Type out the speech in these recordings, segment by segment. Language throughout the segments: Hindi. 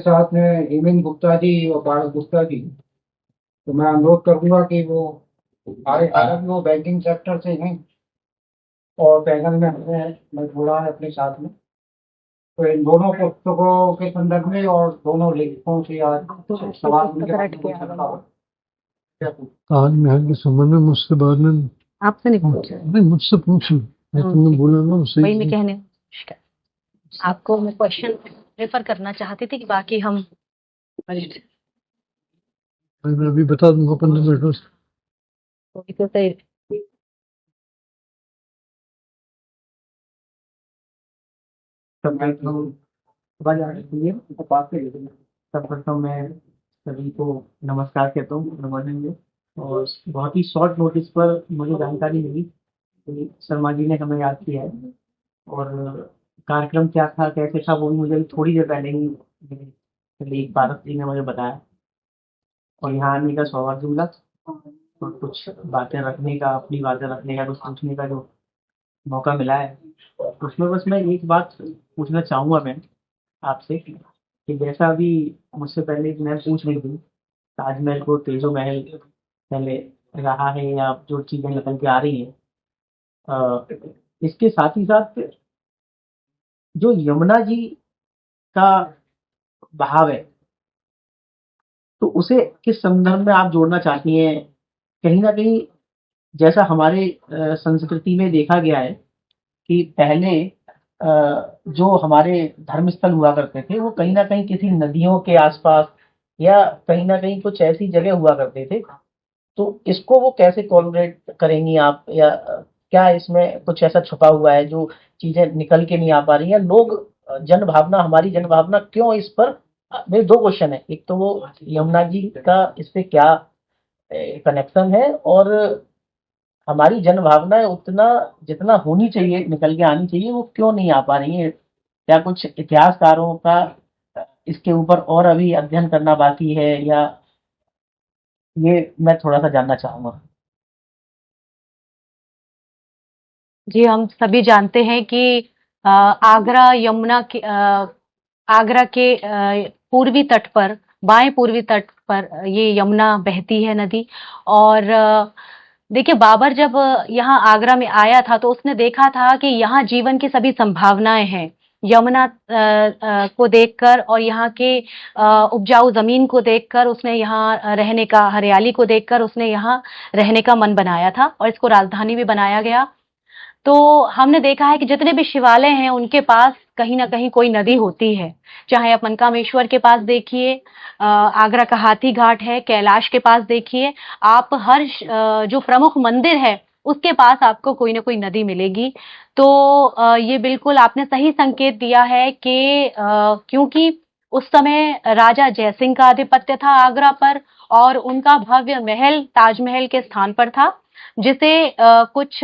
साथ में हेमंत गुप्ता जी और पारस गुप्ता जी। तो मैं अनुरोध करूंगा कि वो आगे, हालांकि वो बैंकिंग सेक्टर से हैं और पैनल में हमें मैं जोड़ा है अपने साथ में। तो इन दोनों पुस्तकों के संदर्भ में और दोनों लेखकों से आज सवाल उनके बारे में पूछ सकता हूँ। ताजमहल के संबंध में मुझसे बाद में आपसे नहीं पूछा। नहीं, मुझसे पूछी। तुमने बोला ना उसे वही मैं कहने आपको मैं क्वेश्चन रेफर करना चाहती थी कि बाकी हम मैं अभी बता दूंगा 15 मिनट में। सर्वप्रथम मैं सभी को नमस्कार कहता हूँ, गुड मॉर्निंग। और बहुत ही शॉर्ट नोटिस पर मुझे जानकारी मिली कि शर्मा जी ने हमें याद किया है। और कार्यक्रम क्या था, कैसे था, वो मुझे थोड़ी देर पहले ही मेरे पारस जी ने मुझे बताया। और यहाँ आने का सौभाग्य मिला और कुछ बातें रखने का, अपनी बातें रखने का, कुछ पूछने का जो मौका मिला है, उसमें बस मैं एक बात पूछना चाहूँगा मैं आपसे कि जैसा अभी मुझसे पहले मैं पूछ रही थी, ताजमहल को तेजो महल पहले रहा है या जो चीज़ें निकल के आ रही हैं, इसके साथ ही साथ जो यमुना जी का बहाव है, तो उसे किस संदर्भ में आप जोड़ना चाहती हैं? कहीं ना कहीं जैसा हमारे संस्कृति में देखा गया है कि पहले जो हमारे धर्म स्थल हुआ करते थे वो कहीं ना कहीं किसी नदियों के आसपास या कहीं ना कहीं कुछ ऐसी जगह हुआ करते थे। तो इसको वो कैसे कोलरेट करेंगी आप, या क्या इसमें कुछ ऐसा छुपा हुआ है जो चीजें निकल के नहीं आ पा रही हैं? लोग जन भावना, हमारी जन भावना क्यों इस पर, मेरे दो क्वेश्चन है। एक तो वो यमुना जी का इस पे क्या कनेक्शन है, और हमारी जन भावना उतना जितना होनी चाहिए, निकल के आनी चाहिए, वो क्यों नहीं आ पा रही है? क्या कुछ इतिहासकारों का इसके ऊपर और अभी अध्ययन करना बाकी है, या ये मैं थोड़ा सा जानना चाहूंगा। जी, हम सभी जानते हैं कि आगरा यमुना के आगरा के पूर्वी तट पर, बाएं पूर्वी तट पर ये यमुना बहती है नदी। और देखिए, बाबर जब यहाँ आगरा में आया था तो उसने देखा था कि यहाँ जीवन की सभी संभावनाएं हैं। यमुना को देखकर और यहाँ के उपजाऊ जमीन को देखकर उसने यहाँ रहने का, हरियाली को देखकर उसने यहाँ रहने का मन बनाया था और इसको राजधानी भी बनाया गया। तो हमने देखा है कि जितने भी शिवालय हैं उनके पास कहीं न कहीं कोई नदी होती है। चाहे आप मनकामेश्वर के पास देखिए, आगरा का हाथी घाट है, कैलाश के पास देखिए, आप हर जो प्रमुख मंदिर है उसके पास आपको कोई न कोई नदी मिलेगी। तो ये बिल्कुल आपने सही संकेत दिया है कि क्योंकि उस समय राजा जयसिंह का आधिपत्य था आगरा पर और उनका भव्य महल ताजमहल के स्थान पर था, जिसे कुछ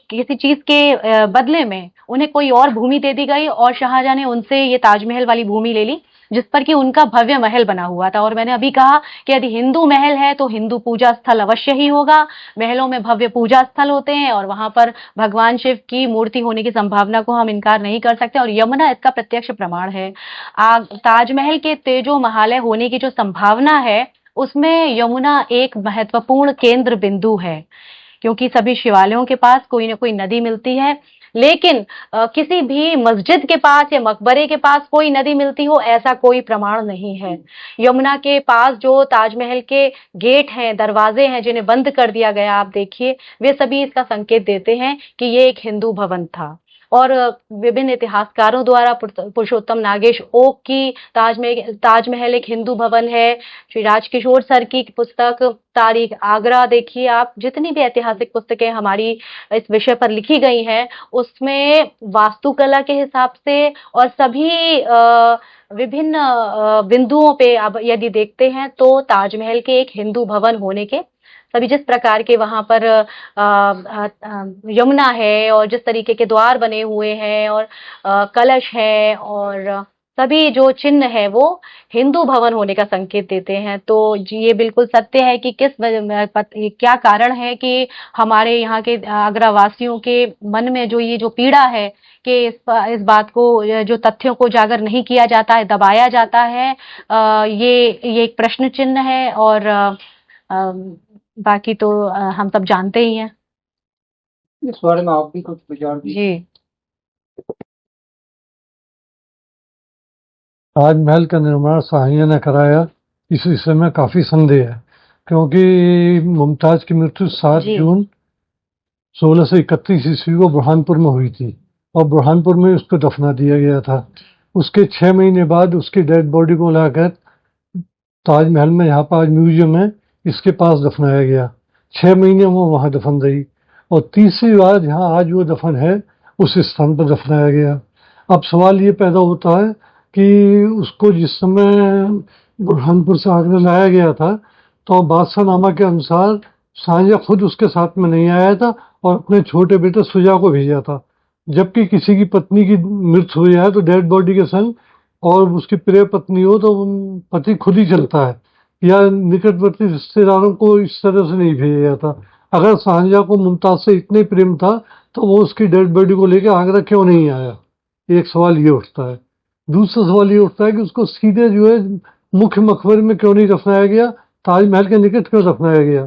किसी चीज के बदले में उन्हें कोई और भूमि दे दी गई और शाहजहां ने उनसे ये ताजमहल वाली भूमि ले ली, जिस पर कि उनका भव्य महल बना हुआ था। और मैंने अभी कहा कि यदि हिंदू महल है तो हिंदू पूजा स्थल अवश्य ही होगा। महलों में भव्य पूजा स्थल होते हैं और वहां पर भगवान शिव की मूर्ति होने की संभावना को हम इनकार नहीं कर सकते, और यमुना इसका प्रत्यक्ष प्रमाण है। ताजमहल के तेजो महालय होने की जो संभावना है उसमें यमुना एक महत्वपूर्ण केंद्र बिंदु है, क्योंकि सभी शिवालयों के पास कोई ना कोई नदी मिलती है। लेकिन किसी भी मस्जिद के पास या मकबरे के पास कोई नदी मिलती हो, ऐसा कोई प्रमाण नहीं है। यमुना के पास जो ताजमहल के गेट हैं, दरवाजे हैं जिन्हें बंद कर दिया गया, आप देखिए, वे सभी इसका संकेत देते हैं कि ये एक हिंदू भवन था। और विभिन्न इतिहासकारों द्वारा पुरुषोत्तम नागेश ओक की ताजमहल एक हिंदू भवन है। श्री राजकिशोर सर की पुस्तक तारीख आगरा देखिए आप, जितनी भी ऐतिहासिक पुस्तकें हमारी इस विषय पर लिखी गई हैं उसमें वास्तुकला के हिसाब से और सभी विभिन्न बिंदुओं पे अब यदि देखते हैं तो ताजमहल के एक हिंदू भवन होने के सभी, जिस प्रकार के वहां पर यमुना है और जिस तरीके के द्वार बने हुए हैं और कलश है और सभी जो चिन्ह है वो हिंदू भवन होने का संकेत देते हैं। तो जी ये बिल्कुल सत्य है कि क्या कारण है कि हमारे यहाँ के आगरा वासियों के मन में जो ये जो पीड़ा है कि इस बात को जो तथ्यों को उजागर नहीं किया जाता है, दबाया जाता है, ये एक प्रश्न चिन्ह है। और बाकी तो हम सब जानते ही हैं। इस बारे में आप भी कुछ विचार दीजिए। जी ताजमहल का निर्माण शाहजहां ने कराया, इस विषय में काफी संदेह है, क्योंकि मुमताज की मृत्यु 7 जी जून 1631 ईस्वी को बुरहानपुर में हुई थी और बुरहानपुर में उसको दफना दिया गया था। उसके 6 महीने बाद उसकी डेड बॉडी को लाकर ताजमहल में, यहाँ पर आज म्यूजियम है, इसके पास दफनाया गया। 6 महीने वो वहाँ दफन रही और तीसरी बार जहाँ आज वो दफन है उस स्थान पर दफनाया गया। अब सवाल ये पैदा होता है कि उसको जिस समय बुरहानपुर से आगरा लाया गया था तो बादशाहनामा के अनुसार शाहजहां खुद उसके साथ में नहीं आया था और अपने छोटे बेटे शुजा को भेजा था। जबकि किसी की पत्नी की मृत्यु हो जाए तो डेड बॉडी के संग और उसकी प्रिय पत्नी हो तो पति खुद ही चलता है, या निकटवर्ती रिश्तेदारों को इस तरह से नहीं भेजा जाता। अगर शाहजहां को मुमताज से इतने प्रेम था तो वो उसकी डेड बॉडी को लेकर आगरा क्यों नहीं आया, एक सवाल ये उठता है। दूसरा सवाल ये उठता है कि उसको सीधे जो है मुख्य मकबरे में क्यों नहीं दफनाया गया, ताजमहल के निकट क्यों दफनाया गया?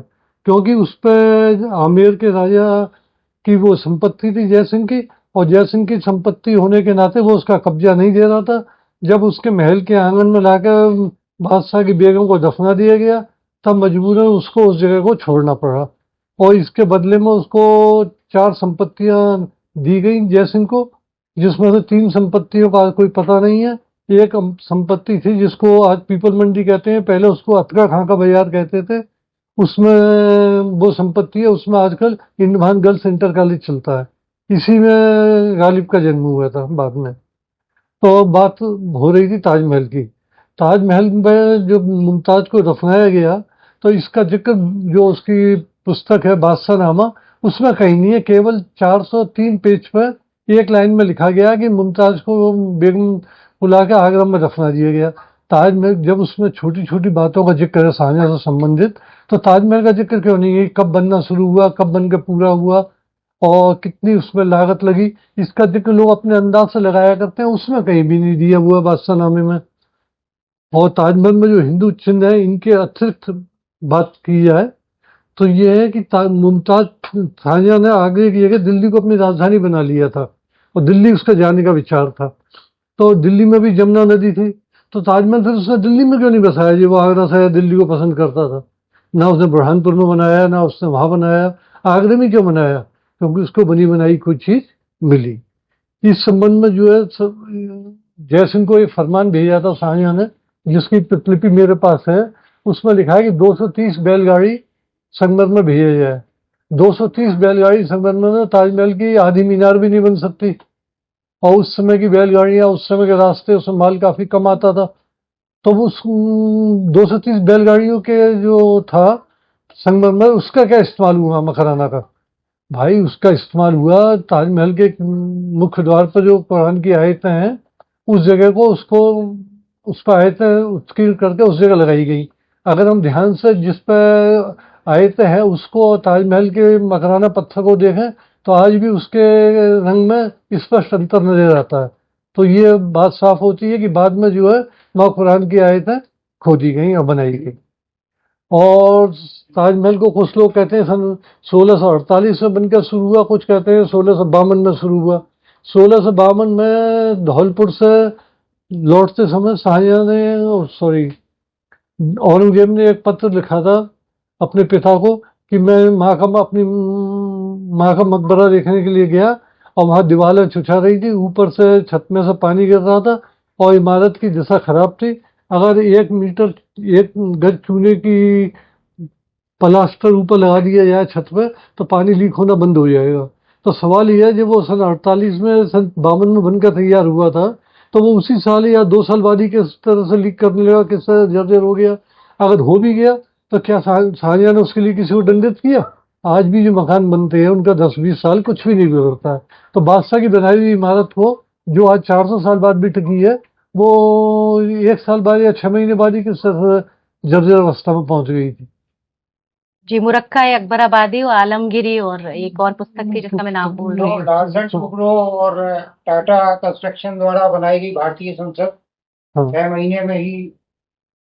क्योंकि उस पर आमेर के राजा की वो संपत्ति थी जयसिंह की, और जयसिंह की संपत्ति होने के नाते वो उसका कब्जा नहीं दे रहा था। जब उसके महल के आंगन में लाकर बादशाह की बेगम को दफना दिया गया तब मजबूरन उसको उस जगह को छोड़ना पड़ा और इसके बदले में उसको 4 संपत्तियां दी गई जयसिंह को, जिसमें से 3 संपत्तियों का कोई पता नहीं है। एक संपत्ति थी जिसको आज पीपल मंडी कहते हैं, पहले उसको अतका खां का बाजार कहते थे, उसमें वो संपत्ति है, उसमें आजकल इंडमान गर्ल सेंटर कॉलेज चलता है, इसी में गालिब का जन्म हुआ था बाद में। तो बात हो रही थी ताजमहल की। ताजमहल में जो मुमताज को दफनाया गया तो इसका जिक्र जो उसकी पुस्तक है बादशाहनामा उसमें कहीं नहीं है। केवल 403 पेज पर एक लाइन में लिखा गया कि मुमताज को बेगम बुला के आगरा में दफना दिया गया। ताजमहल जब उसमें छोटी छोटी बातों का जिक्र है शाहजहां से संबंधित, तो ताजमहल का जिक्र क्यों नहीं है? कब बनना शुरू हुआ, कब बन के पूरा हुआ और कितनी उसमें लागत लगी, इसका जिक्र लोग अपने अंदाज से लगाया करते हैं, उसमें कहीं भी नहीं दिया हुआ बादशाहनामे में। और ताजमहल में जो हिंदू चिन्ह है इनके अतिरिक्त बात की जाए तो ये है कि मुमताज शाहजहां ने आगे की जगह दिल्ली को अपनी राजधानी बना लिया था और दिल्ली उसका जाने का विचार था। तो दिल्ली में भी जमुना नदी थी, तो ताजमहल फिर उसने दिल्ली में क्यों नहीं बसाया? जी वो आगरा से दिल्ली को पसंद करता था। ना उसने बुरहानपुर में बनाया, ना उसने वहां बनाया, आगरे में क्यों बनाया? क्योंकि उसको बनी बनाई कोई चीज मिली। इस संबंध में जो है जयसिंह को एक फरमान भेजा था शाहजहां ने, जिसकी प्रतिलिपि मेरे पास है। उसमें लिखा है कि 230 बैलगाड़ी संगमरमर भेजा जाए। 230 बैलगाड़ी संगमरमर में ताजमहल की आधी मीनार भी नहीं बन सकती, और उस समय की बैलगाड़ियां, उस समय के रास्ते, उसमें माल काफी कम आता था। तो उस 230 बैलगाड़ियों के जो था संगमरमर, उसका क्या इस्तेमाल हुआ मकराना का? भाई उसका इस्तेमाल हुआ ताजमहल के मुख्य द्वार पर जो कुरान की आयतें हैं उस जगह को, उसको उस पर आयतें उत्कीर्ण करके उस जगह लगाई गई। अगर हम ध्यान से जिस पर आयतें हैं उसको ताजमहल के मकराना पत्थर को देखें तो आज भी उसके रंग में स्पष्ट अंतर नजर आता है। तो ये बात साफ होती है कि बाद में जो है वहाँ कुरान की आयतें खोदी गई और बनाई गई। और ताजमहल को कुछ लोग कहते हैं सन 1648 में बनकर शुरू हुआ, कुछ कहते हैं 1652 में शुरू हुआ। 1652 में धौलपुर से लौटते समय शाहजहां ने औरंगजेब ने एक पत्र लिखा था अपने पिता को कि मैं अपनी माँ का मकबरा देखने के लिए गया और वहाँ दीवारें छुछा रही थी, ऊपर से छत में से पानी गिर रहा था और इमारत की दिशा खराब थी। अगर 1 गज चूने की प्लास्टर ऊपर लगा दिया जाए छत पे तो पानी लीक होना बंद हो जाएगा। तो सवाल यह है जब वो सन 48 में, सन 52 में बनकर तैयार हुआ था तो वो उसी साल या 2 साल बाद ही किस तरह से लीक करने लगा, किस तरह जर्जर हो गया? अगर हो भी गया तो क्या शाहजहां ने उसके लिए किसी को दंडित किया? आज भी जो मकान बनते हैं उनका 10-20 साल कुछ भी नहीं बिगड़ता है। तो बादशाह की बनाई हुई इमारत को जो आज 400 साल बाद भी टिकी है वो 1 साल बाद या 6 महीने बाद ही किस तरह जर्जर अवस्था में पहुंच गई थी। जी, मुरक्का ए अकबराबादी और आलमगिरी और एक और पुस्तक थी जिसका मैं नाम भूल रही जो हूँ। लार्सन टुब्रो और टाटा कंस्ट्रक्शन द्वारा बनाई गई भारतीय संसद हाँ 6 महीने में ही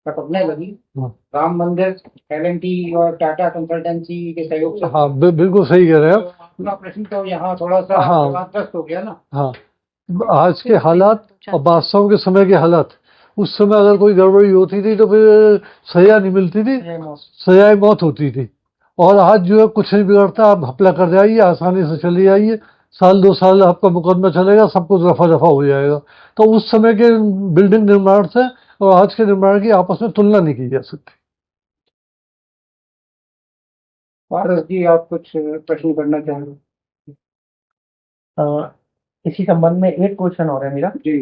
टपकने लगी। हाँ राम मंदिर एल&टी और टाटा कंसल्टेंसी के सहयोग से। हाँ, बिल्कुल सही कह रहे हैं तो आप। अपना प्रश्न तो यहाँ थोड़ा सा हाँ विवादग्रस्त हो गया ना। हाँ, आज के हालात और बादशाहों के समय के हालात, उस समय अगर कोई गड़बड़ी होती थी तो फिर सजा नहीं मिलती थी, सजाए मौत होती थी। और आज जो है कुछ नहीं बिगड़ता, आप हपला कर जाइए, आसानी से चले जाइए, 1 2 साल आपका मुकदमा चलेगा, सब कुछ रफा दफा हो जाएगा। तो उस समय के बिल्डिंग निर्माण से और आज के निर्माण की आपस में तुलना नहीं की जा सकती। पारस जी, आप कुछ प्रश्न करना चाहेंगे? इसी संबंध में एक क्वेश्चन और है मेरा। जी।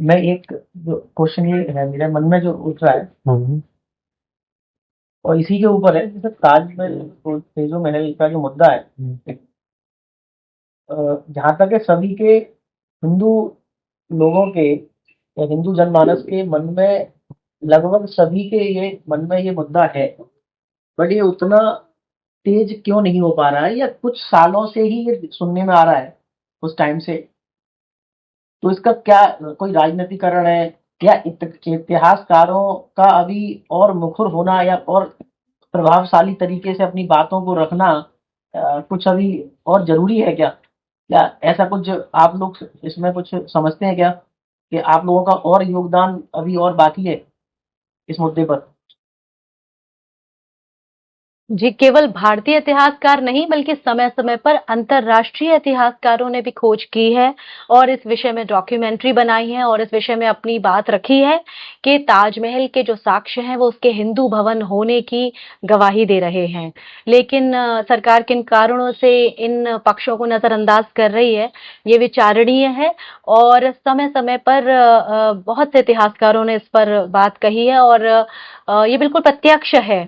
मैं एक क्वेश्चन ये है मेरे मन में जो उठ रहा है हम्म, और इसी के ऊपर है, जैसे ताजमहल तेजो महल का जो मुद्दा है, जहाँ तक है सभी के हिंदू लोगों के या हिंदू जनमानस के मन में, लगभग सभी के ये मन में ये मुद्दा है, बट ये उतना तेज क्यों नहीं हो पा रहा है, या कुछ सालों से ही ये सुनने में आ रहा है उस टाइम से। तो इसका क्या कोई राजनीतिकरण है, या इतिहासकारों का अभी और मुखर होना या और प्रभावशाली तरीके से अपनी बातों को रखना कुछ अभी और जरूरी है क्या? क्या ऐसा कुछ आप लोग इसमें कुछ समझते हैं क्या, कि आप लोगों का और योगदान अभी और बाकी है इस मुद्दे पर? जी, केवल भारतीय इतिहासकार नहीं बल्कि समय-समय पर अंतर्राष्ट्रीय इतिहासकारों ने भी खोज की है और इस विषय में डॉक्यूमेंट्री बनाई है और इस विषय में अपनी बात रखी है कि ताजमहल के जो साक्ष्य हैं वो उसके हिंदू भवन होने की गवाही दे रहे हैं। लेकिन सरकार किन कारणों से इन पक्षों को नजरअंदाज कर रही है, ये विचारणीय है और समय-समय पर बहुत से इतिहासकारों ने इस पर बात कही है और ये बिल्कुल प्रत्यक्ष है।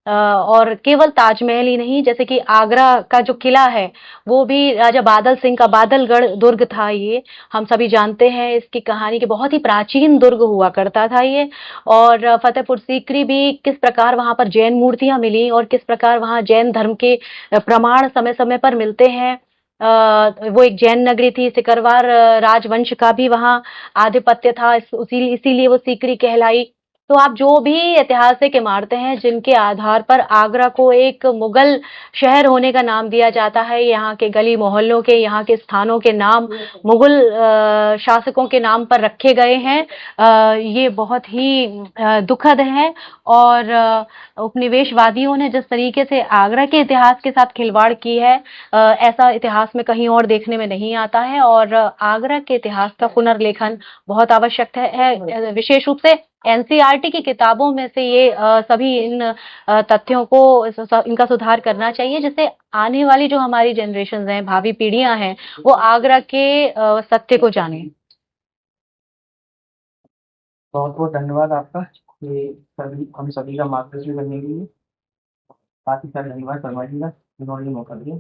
और केवल ताजमहल ही नहीं, जैसे कि आगरा का जो किला है वो भी राजा बादल सिंह का बादलगढ़ दुर्ग था। ये हम सभी जानते हैं इसकी कहानी कि बहुत ही प्राचीन दुर्ग हुआ करता था ये। और फतेहपुर सीकरी भी किस प्रकार वहां पर जैन मूर्तियां मिली और किस प्रकार वहां जैन धर्म के प्रमाण समय समय पर मिलते हैं। वो एक जैन नगरी थी, सिकरवार राजवंश का भी वहां आधिपत्य था, इसीलिए वो सीकरी कहलाई। तो आप जो भी ऐतिहासिक इमारतें हैं जिनके आधार पर आगरा को एक मुगल शहर होने का नाम दिया जाता है, यहाँ के गली मोहल्लों के, यहाँ के स्थानों के नाम मुगल शासकों के नाम पर रखे गए हैं, ये बहुत ही दुखद है। और उपनिवेशवादियों ने जिस तरीके से आगरा के इतिहास के साथ खिलवाड़ की है, ऐसा इतिहास में कहीं और देखने में नहीं आता है और आगरा के इतिहास का पुनर्लेखन बहुत आवश्यक है, विशेष रूप से एनसीईआरटी की किताबों में से ये सभी इन तथ्यों को इनका सुधार करना चाहिए, जिससे आने वाली जो हमारी जनरेशन हैं, भावी पीढ़ियां हैं, वो आगरा के सत्य को जाने। बहुत बहुत धन्यवाद आपका, ये सभी हम सभी का मार्गदर्शन करने के लिए। काफी सारे धन्यवाद शर्मा जी का, जिन्होंने मौका दिया।